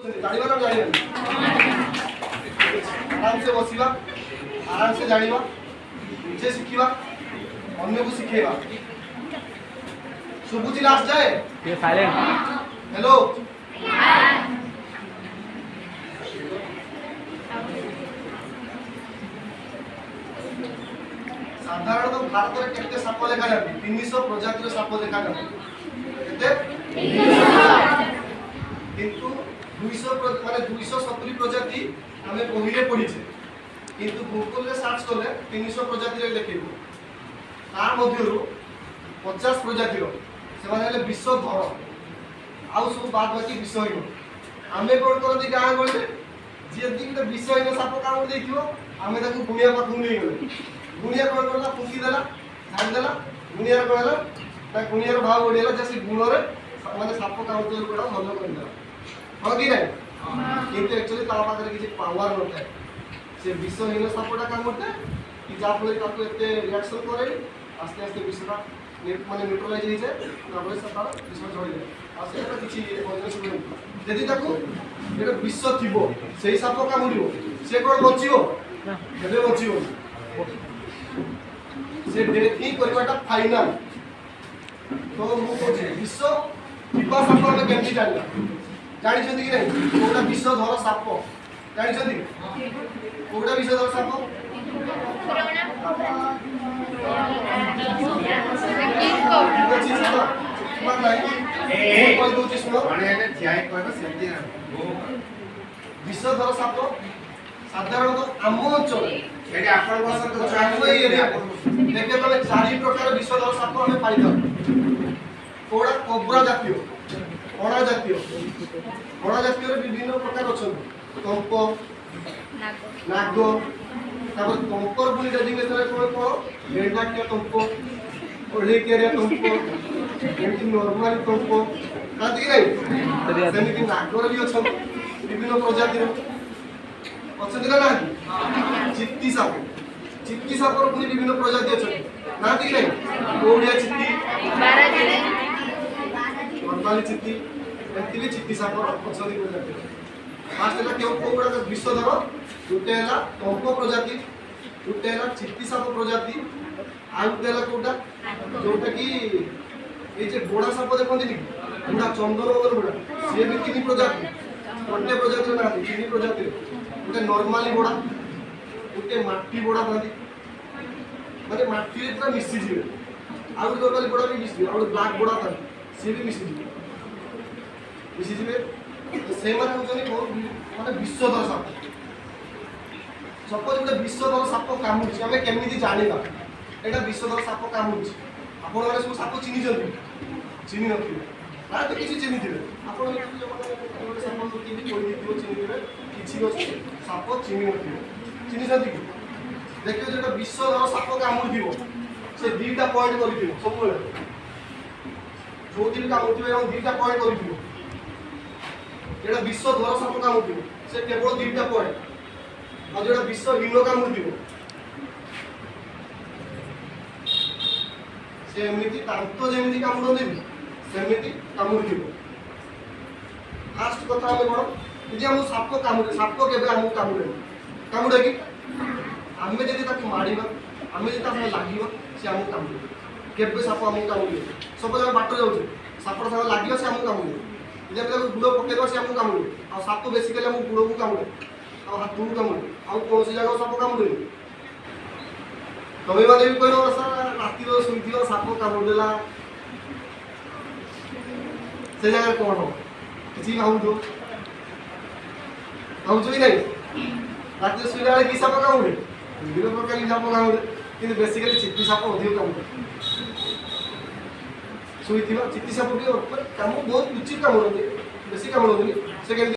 जानिबा ना जानिबा आराम से बसिबा आराम से जानिबा निजे शिखिबा अन्य को शिखेबा सुबुची लास्ट जाए ये साइलेंट हेलो साधारणतः भारत में केते साप देखा जाते 300 प्रजातिर साप देखा जाते केते किंतु 200 माने 270 प्रजाति हमें बहिरे पढिछे किंतु गूगल रे सर्च करले 300 प्रजाति रे देखिबो तार मध्यरु 50 प्रजातिर से माने ले विषधर आउ सब बाद बाकी विषहीन आमे कोन करती गाँ गले जे दिन विषहीन साप कामड़ देखिबो आमे ताकू गुणिया पाखु नै गले गुणिया कोन करला फुकी देला झाड़ देला गुणिया कहला ता गुणिया भाव बढ़िला जैसे गुण रे माने साप कामड़ तो कोडा भलो कर देला हो कि नहीं किंतु एक्चुअली ता पाखरे किछि पावर नଥାଏ से विषहीन सापटा कामड़ते कि जा फले ताकू एते रिएक्शन करे आस्ते आस्ते विषटा माने न्यूट्रलाइज होई जाय तापर से तार विष झड़ी जाय आ सेटा किछि पॉइजनस नै यदि ताकू एटा विष थिबो सेही साप कामड़िबो से कोन बचिबो केबे बचिबो से डेथ ही करवाटा फाइनल तो मु कहछि विष थिबा साप हम केमति जानला जानि छथि कि नै कोडा विष धर साप जानि छथि कोडा विष धर साप विषधर साप साधारणतः आम अंचल देखिए तुम 4 प्रकार विषधर साप हमें पाई कोड़ा कोब्रा जातीय कणा जातीय विभिन्न प्रकार अच्छा कंप नाग तापर कंपर पुनी डेजिग्नेशन कोन को मेंढाक्य कंप ओढेकेरिया कंप एमती नॉर्मल कंप काती नै सेमिति नागर भी अच्छा विभिन्न प्रजातिर अच्छा ना चित्ती साप पुनी विभिन्न प्रजाति अच्छा नाती नै ओडिया चित्ती नॉर्मल चित्ती एमती भी चित्ती साप अच्छा प्रजाति फास्ट है केउ कोबड़ा विषधर गुटे है कंप प्रजाति गुटे है चित्ती साप प्रजाति आ गुटे है कोटा जोटा कि ये जे बोड़ा साप देखते कि बोड़ा चंदन वगर बोड़ा सी भी 3 प्रजाति गोटे प्रजाति ना 3 प्रजाति गोटे नॉर्मली बोड़ा गोटे माटी बोड़ा थाती माने माटी रे पूरा मिसी जीवे आ गुटे नॉर्मली बोड़ा भी मिसी आ ब्लैक बोड़ा था सी भी मिसी जीवे से माने विषधर साप सपोज गोटे विषधर साप कामुड़ी आम केमी जाना यहाँ विषधर साप कामुड़ी आपण मैंने सब साप चिन्ह चिन्ह न तो किसी चिन्ह थे आप चिन्ह साप चिन्ह न चिन्ह देखिए जो विषधर साप कामुड़ी से 2टा पॉइंट कर सब जो दिन कामुड़ी 2टा पॉइंट कर विषधर साप कामुड़ी से केवल 2टा पॉइंट और जो विषहीन कामुड़ी से एमती दांत जमी कामुड़ी सेमती कामुड़ी फास्ट कथा हमें कौन जी आम साप कामुड़े साप के कामुड़े कामुड़े कि आम जब माड़ा आम जब लगे सी आमको कामुड़े केवे साप आमको कामुड़े सब जगह बाट जाऊे सापर साथ लगे से आमको कामुड़े जब गुड़ पकड़ से आमको कामुड़े आ साप बेसिकली आम गुड़ को कामुड़े आ हाथ को कामुड़े आउ कौन जगह साप कामुड़े तुम्हें मैंने भी कह राति शुई साप कामुड़ेला से जगह कौन हम किसी भावुच भावुच भी नहीं राति शुला कि साप कामुड़े विभिन्न प्रकार साप कामुड़े कि बेसिकली चित्ती साप अधिक कामुड़े शुई चित्ती साप भी कम बहुत उचित कामुड़े बेसी कामुड़े से